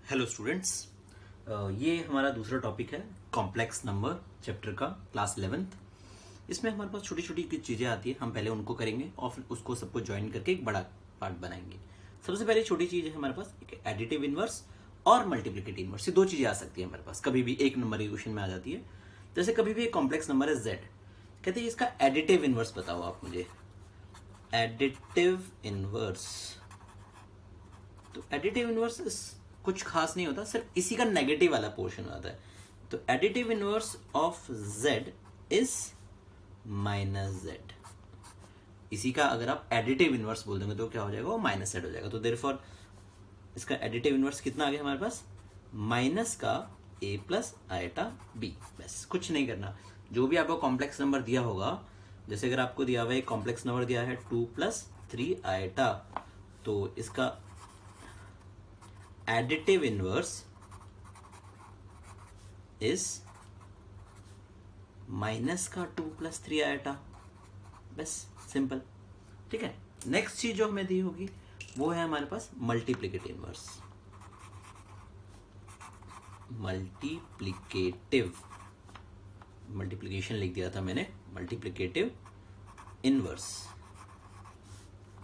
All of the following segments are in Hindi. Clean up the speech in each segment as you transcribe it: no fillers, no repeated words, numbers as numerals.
हेलो स्टूडेंट्स, ये हमारा दूसरा टॉपिक है कॉम्प्लेक्स नंबर चैप्टर का, क्लास 11th। इसमें हमारे पास छोटी छोटी कुछ चीज़ें आती है, हम पहले उनको करेंगे और फिर उसको सबको ज्वाइन करके एक बड़ा पार्ट बनाएंगे। सबसे पहले छोटी चीज़ है हमारे पास एक एडिटिव इनवर्स और मल्टीप्लिकेटिव इनवर्स। ये दो चीज़ें आ सकती है हमारे पास, कभी भी एक नंबर के क्वेश्चन में आ जाती है। जैसे कभी भी एक कॉम्प्लेक्स नंबर है z, कहते हैं इसका एडिटिव इनवर्स बताओ आप मुझे। एडिटिव इनवर्स, तो एडिटिव इनवर्स कुछ खास नहीं होता, सिर्फ इसी का नेगेटिव वाला पोर्शन आता है। तो additive inverse of z is minus z। इसी का अगर आप एडिटिव इनवर्स बोल देंगे तो क्या हो जाएगा, वो माइनस z हो जाएगा। तो देयरफॉर इसका एडिटिव इनवर्स कितना आ गया हमारे पास, माइनस का a प्लस आयटा b। बस कुछ नहीं करना, जो भी आपको कॉम्प्लेक्स नंबर दिया होगा, जैसे अगर आपको दिया हुआ है कॉम्प्लेक्स नंबर दिया है 2 प्लस 3 आयटा, तो इसका एडिटिव इनवर्स इज माइनस का 2 प्लस 3 आयटा। बस सिंपल, ठीक है। नेक्स्ट चीज जो हमें दी होगी वो है हमारे पास मल्टीप्लिकेटिव इनवर्स। मल्टीप्लिकेशन लिख दिया था मैंने, मल्टीप्लिकेटिव इनवर्स।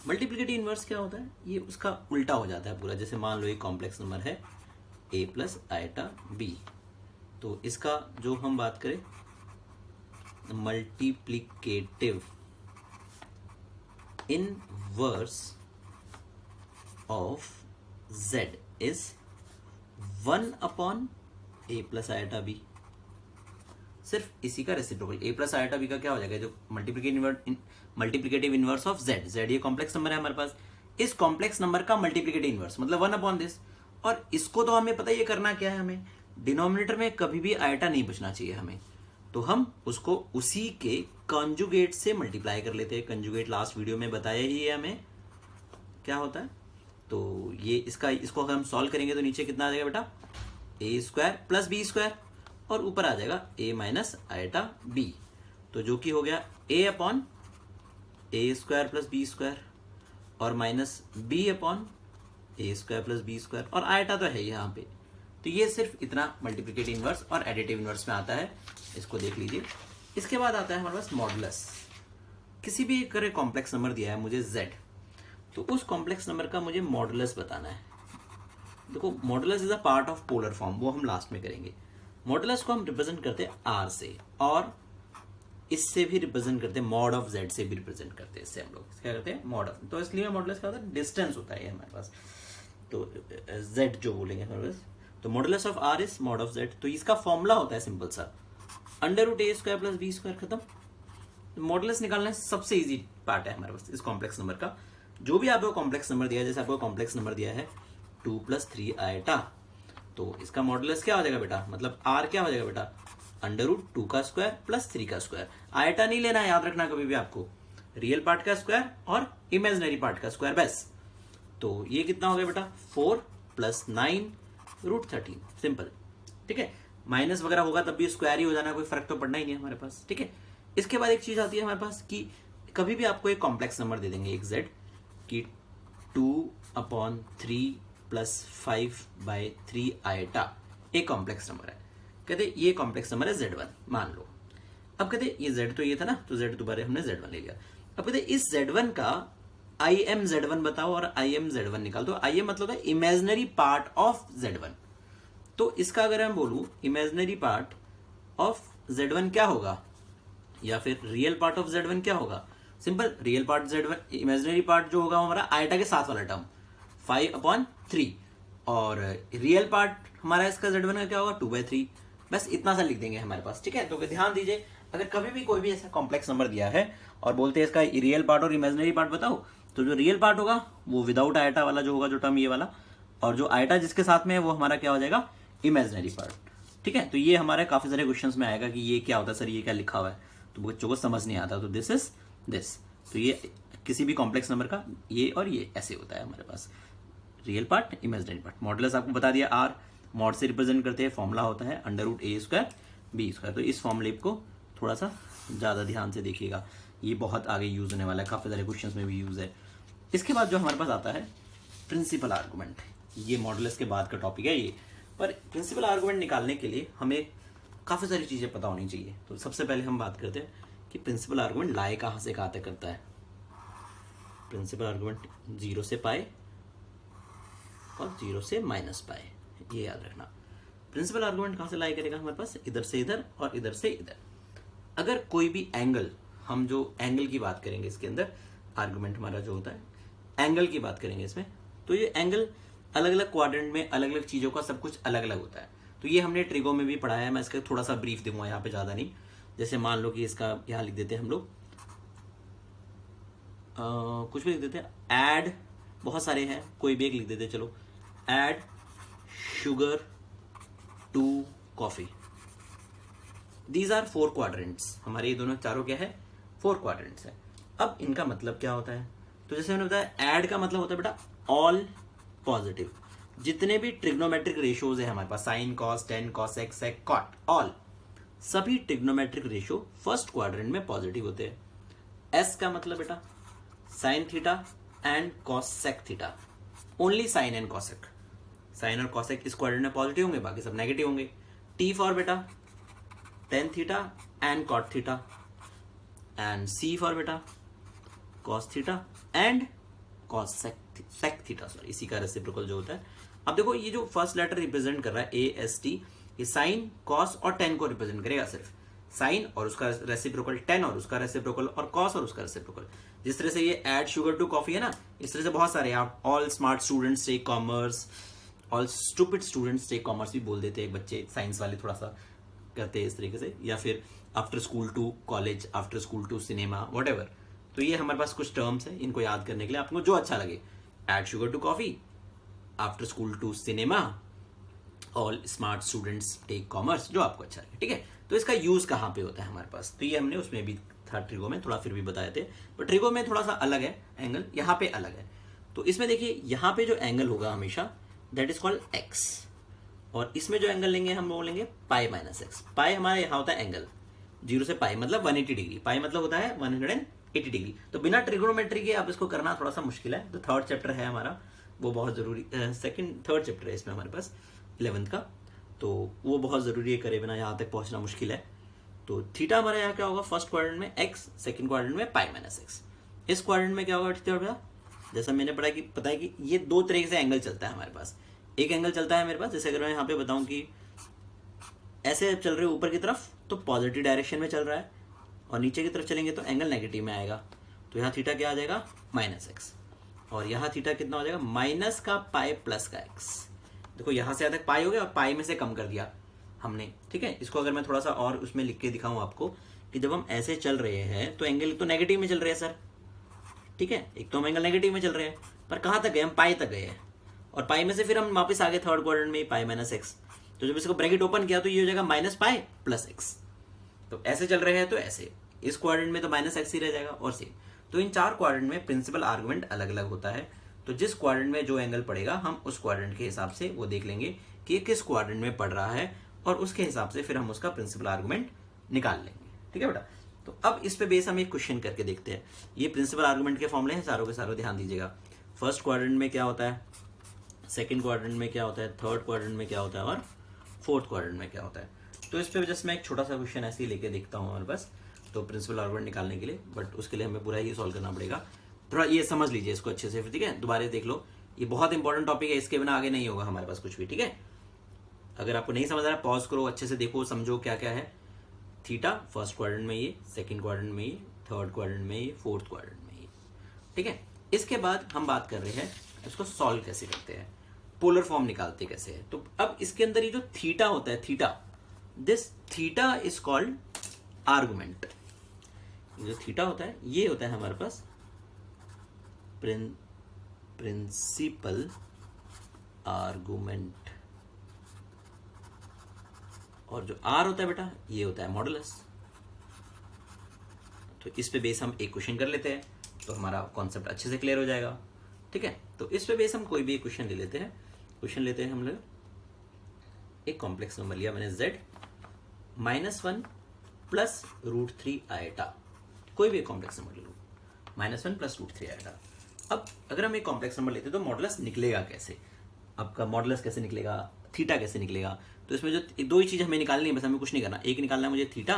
मल्टीप्लिकेटिव इनवर्स क्या होता है, ये उसका उल्टा हो जाता है पूरा। जैसे मान लो एक कॉम्प्लेक्स नंबर है a प्लस आयटा b, तो इसका जो हम बात करें multiplicative inverse of z is 1 upon a plus eta b। सिर्फ इसी का reciprocal a plus eta b का क्या हो जाएगा, जो मल्टीप्लिकेटिव इनवर्स ऑफ z ये कॉम्प्लेक्स नंबर है हमारे पास, इस कॉम्प्लेक्स नंबर का मल्टीप्लिकेटिव इनवर्स मतलब 1 अपॉन दिस। और इसको तो हमें पता है ये करना क्या है, हमें डिनोमिनेटर में कभी भी आयटा नहीं बचना चाहिए हमें, तो हम उसको उसी के कंजुगेट से मल्टीप्लाई कर लेते हैं। कंजुगेट लास्ट वीडियो में बताया ही है हमें क्या होता है। तो ये इसको अगर हम सॉल्व करेंगे तो नीचे कितना आ जाएगा बेटा, a square plus b square, और ऊपर आ जाएगा a माइनस आयटा b, तो जो कि हो गया a upon a square plus b square और minus b upon a square plus b square, और आयटा तो है यहाँ पे। तो ये सिर्फ इतना मल्टीप्लिकेटिव इनवर्स और एडिटिव इनवर्स में आता है, इसको देख लीजिए। इसके बाद आता है हमारे पास मॉडुलस। किसी भी एक कॉम्प्लेक्स नंबर दिया है मुझे z, तो उस कॉम्प्लेक्स नंबर का मुझे मॉडुलस बताना है। देखो modulus is a part of polar form, वो हम लास्ट में करेंगे। मॉडुलस को हम रिप्रेजेंट करते हैं r से, और इससे भी रिप्रेजेंट करते हैं, मॉड ऑफ z से भी रिप्रेजेंट करते हैं। इससे हम लोग क्या करते हैं, मॉड ऑफ, तो इसलिए मॉडुलस क्या होता है, डिस्टेंस होता है हमारे पास। तो z जो बोलेंगे हमारे पास, तो modulus of r is mod of z। तो इसका फॉर्मूला होता है सिंपल सा, under root a square plus b square, खत्म। मॉडुलस निकालना सबसे इजी पार्ट है हमारे पास इस कॉम्प्लेक्स नंबर का। जो भी आपको कॉम्प्लेक्स नंबर दिया है, जैसे आपको कॉम्प्लेक्स नंबर दिया है 2 प्लस 3 आयटा, तो इसका मॉडुलस क्या हो जाएगा बेटा, मतलब r क्या हो जाएगा बेटा, अंडर रूट 2 का स्क्वायर प्लस 3 का स्क्वायर। आयटा नहीं लेना है, याद रखना कभी भी आपको, रियल पार्ट का स्क्वायर और इमेजिनरी पार्ट का स्क्वायर, बस। तो ये कितना हो गया बेटा, 4 प्लस 9 रूट 13, सिंपल, ठीक है। माइनस वगैरह होगा तब भी स्क्वायर ही हो जाना, कोई फर्क तो पड़ना ही नहीं है हमारे पास, ठीक है। इसके बाद एक चीज आती है हमारे पास कि कभी भी आपको एक कॉम्प्लेक्स नंबर दे देंगे एक z कि 2 अपॉन 3 प्लस 5 बाई 3 आयटा, एक कॉम्प्लेक्स नंबर है। कहते ये कॉम्प्लेक्स नंबर है z1 मान लो। अब कहते ये z तो ये था ना, तो z दोबारा हमने z1 ले लिया। अब कहते इस z1 का im z1 बताओ और im z1 निकाल दो। im मतलब है इमेजिनरी पार्ट ऑफ z1, तो इसका अगर हम बोलूं इमेजिनरी पार्ट ऑफ z1 क्या होगा, या फिर रियल पार्ट ऑफ z1 क्या होगा। Simple, real part z1, imaginary part जो होगा हमारा आयटा के साथ वाला टर्म 5 अपॉन 3, और रियल पार्ट हमारा इसका z1 का क्या होगा 2/3। बस इतना सा लिख देंगे हमारे पास, ठीक है। तो ध्यान दीजिए, अगर कभी भी कोई भी ऐसा कॉम्प्लेक्स नंबर दिया है और बोलते हैं इसका रियल पार्ट और इमेजिनरी पार्ट बताओ, तो जो रियल पार्ट होगा वो विदाउट आयटा वाला जो होगा, जो टर्म ये वाला, और जो आयटा जिसके साथ में है वो हमारा क्या हो जाएगा, इमेजिनरी पार्ट, ठीक है। तो ये हमारे काफी सारे क्वेश्चंस में आएगा कि ये क्या होता है सर, ये क्या लिखा हुआ है, तो बच्चों को समझ नहीं आता। तो दिस इज दिस, तो ये किसी भी कॉम्प्लेक्स नंबर का ये और ये ऐसे होता है हमारे पास, real part imaginary part. Modulus आपको बता दिया, r मॉड से रिप्रेजेंट करते हैं, फॉर्मूला होता है under root a square b square. तो इस फॉर्मूले को थोड़ा सा ज्यादा ध्यान से देखिएगा, ये बहुत आगे यूज होने वाला है, काफी सारे क्वेश्चंस में भी यूज है। इसके बाद जो हमारे पास आता है प्रिंसिपल आर्गुमेंट, ये मॉडुलस के बाद का टॉपिक है ये। पर प्रिंसिपल आर्गुमेंट निकालने के लिए हमें काफ़ी सारी चीज़ें पता होनी चाहिए। तो सबसे पहले हम बात करते हैं कि प्रिंसिपल आर्गुमेंट लाए कहाँ से कहाँ तक करता है। प्रिंसिपल आर्गुमेंट 0 से पाए और 0 से माइनस पाए, ये याद रखना। प्रिंसिपल आर्गुमेंट कहाँ से लाई करेगा हमारे पास, इधर से इधर और इधर से इधर। अगर कोई भी एंगल, हम जो एंगल की बात करेंगे इसके अंदर, आर्गुमेंट हमारा जो होता है एंगल की बात करेंगे इसमें, तो ये एंगल अलग अलग क्वाड्रेंट में अलग अलग चीज़ों का सब कुछ अलग अलग होता है। तो ये हमने ट्रिगो में भी पढ़ाया है, मैं इसका थोड़ा सा ब्रीफ दूंगा यहाँ पे, ज़्यादा नहीं। जैसे मान लो कि इसका यहाँ लिख देते हैं हम लोग, कुछ भी लिख देते हैं, ऐड, बहुत सारे हैं, कोई भी एक लिख देते हैं, चलो add sugar to coffee. These are 4 quadrants, हमारे ये दोनों चारों क्या है, 4 क्वाड्रेंट्स है। अब इनका मतलब क्या होता है, तो जैसे मैंने बताया ऐड का मतलब होता है बेटा ऑल पॉजिटिव। जितने भी ट्रिग्नोमेट्रिक रेशियोज है हमारे पास, sine cos tan cosec sec cot, all सभी ट्रिग्नोमेट्रिक रेशियो फर्स्ट क्वाड्रेंट में पॉजिटिव होते हैं। एस का मतलब बेटा sine theta and cosec theta, only sine and cosec, sine और कॉसेक इस क्वाड्रेंट में पॉजिटिव होंगे, बाकी सब नेगेटिव होंगे। टी फॉर बेटा tan theta and cot theta, and C for बेटा cos theta and cos sec theta, sorry, इसी का रेसिप्रोकल जो होता है। अब देखो ये जो फर्स्ट लेटर रिप्रेजेंट कर रहा है ए एस टी, ये साइन कॉस और टेन को रिप्रेजेंट करेगा, सिर्फ साइन और उसका रेसिप्रोकल टेन और उसका रेसिप्रोकल और कॉस और उसका रेसिप्रोकल। जिस तरह से ये ऐड शुगर टू कॉफी है ना, इस तरह से बहुत सारे, आप all smart students take commerce, all stupid students take commerce भी बोल देते हैं बच्चे, साइंस वाले थोड़ा सा करते हैं इस तरीके से, या फिर after school to college, after school to cinema, whatever. तो ये हमारे पास कुछ टर्म्स हैं, इनको याद करने के लिए आपको जो अच्छा लगे, add sugar to coffee, after school to cinema, all smart students take commerce, जो आपको अच्छा लगे, ठीक है। तो इसका यूज कहाँ पे होता है हमारे पास, तो ये हमने उसमें भी था ट्रिगो में थोड़ा फिर भी बताए थे, बट ट्रिगो में थोड़ा सा अलग है एंगल, यहाँ पे अलग है। तो इसमें देखिए यहाँ पे जो एंगल होगा हमेशा दैट इज कॉल्ड एक्स, और इसमें जो एंगल लेंगे हम बोलेंगे पाई माइनस एक्स। पाई हमारा यहाँ होता है एंगल 0 से पाई मतलब 180 डिग्री, पाई मतलब होता है 180 डिग्री। तो बिना ट्रिग्नोमेट्री के आप इसको करना थोड़ा सा मुश्किल है। तो थर्ड चैप्टर है हमारा, वो बहुत जरूरी, थर्ड चैप्टर है इसमें हमारे पास 11th का, तो वो बहुत जरूरी है, करे बिना यहाँ तक पहुंचना मुश्किल है। तो थीटा हमारा यहाँ क्या होगा, फर्स्ट क्वाड्रेंट में एक्स, सेकंड क्वाड्रेंट में पाई माइनस एक्स। इस क्वाड्रेंट में क्या होगा थीटा, जैसा मैंने पता है कि ये 2 तरीके से एंगल चलता है हमारे पास। एक एंगल चलता है मेरे पास, जैसे अगर मैं यहाँ पे बताऊं कि ऐसे चल रहे ऊपर की तरफ तो पॉजिटिव डायरेक्शन में चल रहा है, और नीचे की तरफ चलेंगे तो एंगल नेगेटिव में आएगा। तो यहाँ थीटा क्या आ जाएगा, माइनस एक्स, और यहाँ थीटा कितना हो जाएगा, माइनस का पाई प्लस का एक्स। देखो यहाँ से तक पाई हो गया और पाई में से कम कर दिया हमने, ठीक है। इसको अगर मैं थोड़ा सा और उसमें लिख के दिखाऊं आपको कि जब हम ऐसे चल रहे हैं तो एंगल तो नेगेटिव में चल रहे हैं सर, ठीक है, एक तो हम एंगल नेगेटिव में चल रहे हैं, पर कहाँ तक गए हम, पाई तक गए हैं, और पाई में से फिर हम वापस आ गए थर्ड क्वाड्रेंट में पाई माइनस एक्स। तो जब इसको ब्रैकेट ओपन किया तो ये हो जाएगा माइनस पाई प्लस एक्स। तो ऐसे चल रहे हैं तो ऐसे, इस क्वाड्रेंट में तो माइनस एक्स ही रह जाएगा, और सेम। तो इन 4 क्वाड्रेंट में प्रिंसिपल आर्गुमेंट अलग अलग होता है। तो जिस क्वाड्रेंट में जो एंगल पड़ेगा हम उस क्वाड्रेंट के हिसाब से वो देख लेंगे कि ये किस क्वाड्रेंट में पड़ रहा है, और उसके हिसाब से फिर हम उसका प्रिंसिपल आर्गुमेंट निकाल लेंगे, ठीक है बेटा। तो अब इस पे बेस हम एक क्वेश्चन करके देखते हैं। ये प्रिंसिपल आर्गुमेंट के फॉर्मूले हैं सारों के सारों, ध्यान दीजिएगा। फर्स्ट क्वाड्रेंट में क्या होता है, सेकंड क्वाड्रेंट में क्या होता है, थर्ड क्वाड्रेंट में क्या होता है, और फोर्थ क्वाड्रेंट में क्या होता है। तो इस पे जस्ट मैं एक छोटा सा क्वेश्चन ऐसे ही लेके देखता हूँ हमारे पास, तो प्रिंसिपल आर्गुमेंट निकालने के लिए, बट उसके लिए हमें पूरा ही सॉल्व करना पड़ेगा। थोड़ा ये समझ लीजिए इसको अच्छे से, ठीक है, दोबारा देख लो, ये बहुत इंपॉर्टेंट टॉपिक है, इसके बिना आगे नहीं होगा हमारे पास कुछ भी, ठीक है। अगर आपको नहीं समझ आ रहा पॉज करो, अच्छे से देखो, समझो क्या क्या है। थीटा फर्स्ट क्वाड्रेंट में ये, सेकंड क्वाड्रेंट में ये, थर्ड क्वाड्रेंट में ये, फोर्थ क्वाड्रेंट में ये, ठीक है। इसके बाद हम बात कर रहे हैं इसको सॉल्व कैसे करते हैं, पोलर फॉर्म निकालते कैसे है। तो अब इसके अंदर ये जो थीटा होता है, theta, this theta is called argument. जो थीटा होता है ये होता है हमारे पास प्रिंसिपल आर्गुमेंट, और जो आर होता है बेटा ये होता है मॉडुलस। तो इस पे बेस हम एक क्वेश्चन कर लेते हैं, तो हमारा कॉन्सेप्ट अच्छे से क्लियर हो जाएगा, ठीक है। तो इस पे बेस हम कोई भी एक क्वेश्चन ले लेते हैं। क्वेश्चन लेते हैं हम लोग, एक कॉम्प्लेक्स नंबर लिया मैंने z -1 प्लस √3 आएटा, कोई भी एक कॉम्प्लेक्स नंबर ले लो, -1 प्लस √3 आएटा। अब अगर हम एक कॉम्प्लेक्स नंबर लेते हैं तो मॉडुलस निकलेगा कैसे, आपका मॉडुलस कैसे निकलेगा, थीटा कैसे निकलेगा। तो इसमें जो दो ही चीज़ हमें निकालनी है, बस हमें कुछ नहीं करना, एक निकालना है मुझे थीटा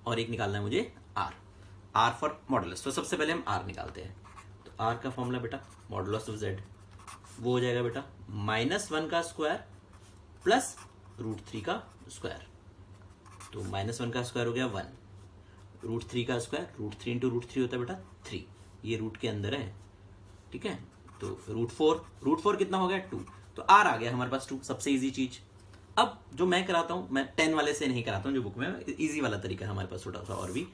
और एक निकालना है मुझे आर फॉर मॉडुलस। तो सबसे पहले हम आर निकालते हैं। तो आर का फॉर्मूला बेटा मॉडुलस ऑफ जेड वो हो जाएगा बेटा -1 का स्क्वायर प्लस √3 का स्क्वायर। तो -1 का स्क्वायर हो गया 1, √3 का स्क्वायर, √3 इंटू √3 होता है बेटा 3, ये रूट के अंदर है, ठीक है। तो √4 कितना हो गया 2, तो आर आ गया हमारे पास 2, सबसे इजी चीज। अब जो मैं कराता हूँ, मैं 10 वाले से नहीं कराता हूँ, जो बुक में इजी वाला तरीका है हमारे पास थोड़ा सा और भी।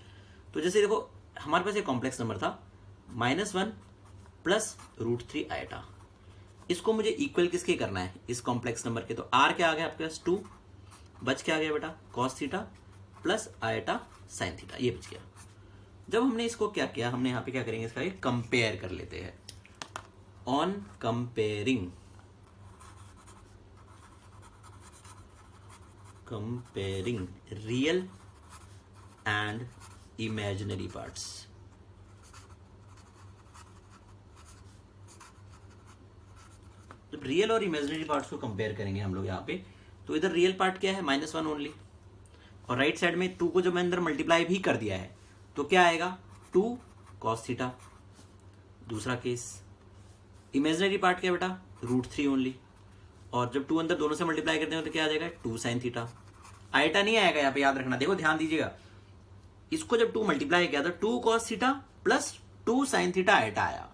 तो जैसे देखो हमारे पास एक कॉम्प्लेक्स नंबर था -1 प्लस √3 आयटा, इसको मुझे इक्वल किसके करना है, इस कॉम्प्लेक्स नंबर के। तो आर क्या आ गया आपके पास 2, बच क्या आ गया बेटा cos theta plus eta sine theta, ये बच गया। जब हमने इसको क्या किया, हमने यहाँ पे क्या करेंगे, इसका कंपेयर कर लेते हैं। On comparing real and imaginary parts. जब रियल और इमेजिनरी पार्ट्स को कंपेयर करेंगे हम लोग यहाँ पे, तो इधर रियल पार्ट क्या है -1 ओनली, और राइट साइड में 2 को जब मैंने अंदर मल्टीप्लाई भी कर दिया है तो क्या आएगा 2 कॉस थीटा। दूसरा केस इमेजिनरी पार्ट क्या बेटा √3 ओनली, और जब 2 अंदर दोनों से मल्टीप्लाई करते हैं तो क्या आ जाएगा 2 साइन थीटा। आयटा नहीं आएगा यहाँ पे, याद रखना, देखो ध्यान दीजिएगा, इसको जब 2 मल्टीप्लाई किया तो 2 cos theta plus 2 sine theta eta आया,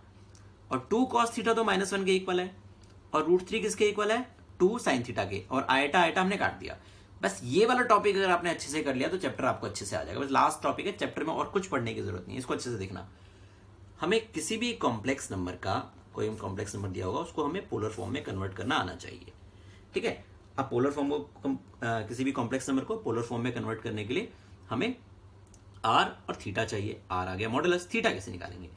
और 2 कॉस थीटा तो -1 के इक्वल है, और √3 किसके इक्वल है 2 साइन थीटा के, और आयटा हमने काट दिया। बस ये वाला टॉपिक अगर आपने अच्छे से कर लिया तो चैप्टर आपको अच्छे से आ जाएगा। बस लास्ट टॉपिक है चैप्टर में, और कुछ पढ़ने की जरूरत नहीं है, इसको अच्छे से देखना। हमें किसी भी कॉम्प्लेक्स नंबर का, कोई कॉम्प्लेक्स नंबर दिया होगा उसको हमें पोलर फॉर्म में कन्वर्ट करना आना चाहिए, ठीक है। अब पोलर फॉर्म को किसी भी कॉम्प्लेक्स नंबर को पोलर फॉर्म में कन्वर्ट करने के लिए हमें आर और थीटा चाहिए। आर आ गया मॉडुलस, थीटा कैसे निकालेंगे,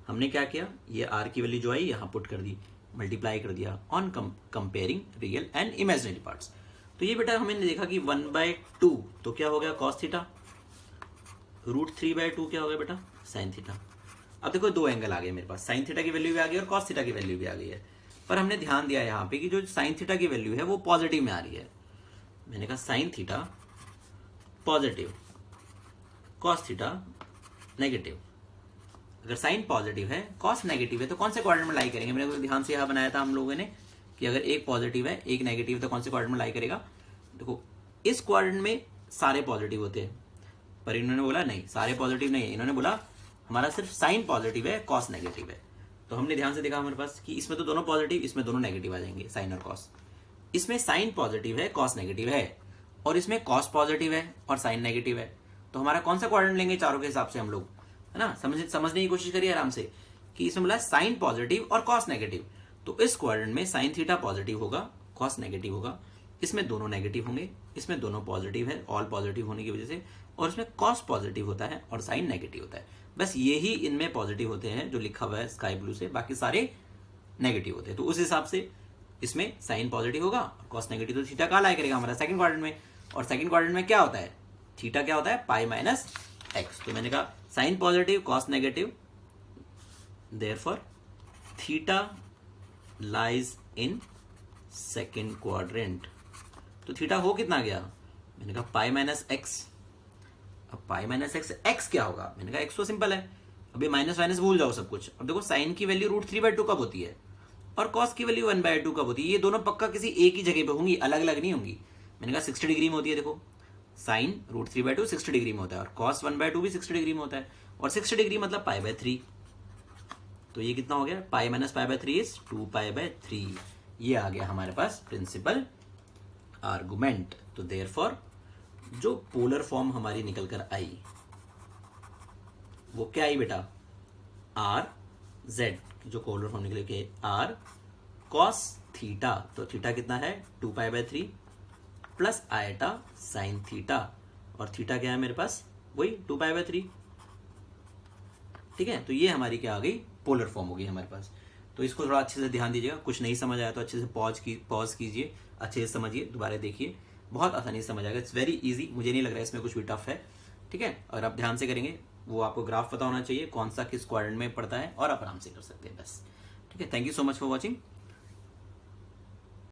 हमने क्या किया, ये आर की वैल्यू जो आई यहाँ पुट कर दी, मल्टीप्लाई कर दिया on comparing real and imaginary parts. तो ये बेटा हमने देखा कि 1/2 तो क्या हो गया कॉस थीटा, √3/2 क्या हो गया बेटा साइन थीटा। अब देखो दो एंगल आ गए मेरे पास, साइन थीटा की वैल्यू भी आ गई और कॉस थीटा की वैल्यू भी आ गई है, पर हमने ध्यान दिया यहाँ पे कि जो साइन थीटा की वैल्यू है वो पॉजिटिव में आ रही है। मैंने कहा sine theta positive, cos theta negative. अगर साइन पॉजिटिव है कॉस नेगेटिव है तो कौन से क्वाड्रेंट में लाई करेंगे, मैंने ध्यान से यहाँ बनाया था हम लोगों ने कि अगर एक पॉजिटिव है एक नेगेटिव है तो कौन से क्वाड्रेंट में लाई करेगा। देखो इस क्वाड्रेंट में सारे पॉजिटिव होते हैं, पर इन्होंने बोला नहीं सारे पॉजिटिव नहीं है, इन्होंने बोला हमारा सिर्फ साइन पॉजिटिव है कॉस नेगेटिव है। तो हमने ध्यान से देखा हमारे पास कि इसमें तो दोनों पॉजिटिव, इसमें दोनों नेगेटिव आ जाएंगे साइन और कॉस। इसमें साइन पॉजिटिव है कॉस नेगेटिव है, और इसमें कॉस पॉजिटिव है और साइन नेगेटिव है, तो हमारा कौन सा क्वाड्रेंट लेंगे चारों के हिसाब से हम लोग, है ना। समझने की कोशिश करिए आराम से कि इसमें बोला साइन पॉजिटिव और कॉस नेगेटिव, तो इस क्वाड्रेंट में साइन थीटा पॉजिटिव होगा कॉस नेगेटिव होगा, इसमें दोनों नेगेटिव होंगे, इसमें दोनों पॉजिटिव है ऑल पॉजिटिव होने की वजह से, और इसमें कॉस पॉजिटिव होता है और साइन नेगेटिव होता है। बस यही इनमें पॉजिटिव होते हैं जो लिखा हुआ है स्काई ब्लू से, बाकी सारे नेगेटिव होते हैं। तो उस हिसाब से इसमें साइन पॉजिटिव होगा कॉस नेगेटिव, तो थीटा कहाँ लाई करेगा हमारा सेकंड क्वाड्रेंट में, और सेकंड क्वाड्रेंट में क्या होता है थीटा क्या होता है π-x। तो मैंने कहा sine positive cos negative, therefore theta lies in second quadrant. तो थीटा हो कितना गया, मैंने कहा π-x। अब π-x x क्या होगा, मैंने कहा x तो सिंपल है, अभी माइनस माइनस भूल जाओ सब कुछ। अब देखो साइन की वैल्यू √3/2 कब होती है और कॉस की वैल्यू 1/2 कब होती है, ये दोनों पक्का किसी एक ही जगह पे होंगी, अलग अलग नहीं होंगी। मैंने कहा 60 डिग्री में होती है, देखो साइन √3/2 60 डिग्री में होता है और कॉस 1/2 भी 60 डिग्री में होता है, और 60 डिग्री मतलब π/3। तो ये कितना हो गया π-π/3 इज 2π/3। ये आ गया हमारे पास प्रिंसिपल आर्गुमेंट। तो देयरफॉर जो पोलर फॉर्म हमारी निकल कर आई वो क्या आई बेटा आर जेड, जो पोलर फॉर्म निकले के आर कॉस थीटा, तो थीटा कितना है 2π/3 प्लस आयटा साइन थीटा, और थीटा क्या है मेरे पास वही 2π/3, ठीक है। तो ये हमारी क्या आ गई पोलर फॉर्म हो गई हमारे पास। तो इसको थोड़ा अच्छे से ध्यान दीजिएगा, कुछ नहीं समझ आया तो अच्छे से पॉज कीजिए, अच्छे से समझिए, दोबारा देखिए, बहुत आसानी से समझ आएगा। इट्स वेरी इजी, मुझे नहीं लग रहा है इसमें कुछ भी टफ है, ठीक है। अगर आप ध्यान से करेंगे वो आपको ग्राफ पता होना चाहिए कौन सा किस क्वाड्रेंट में पड़ता है, और आप आराम से कर सकते हैं बस, ठीक है। Thank you so much for watching.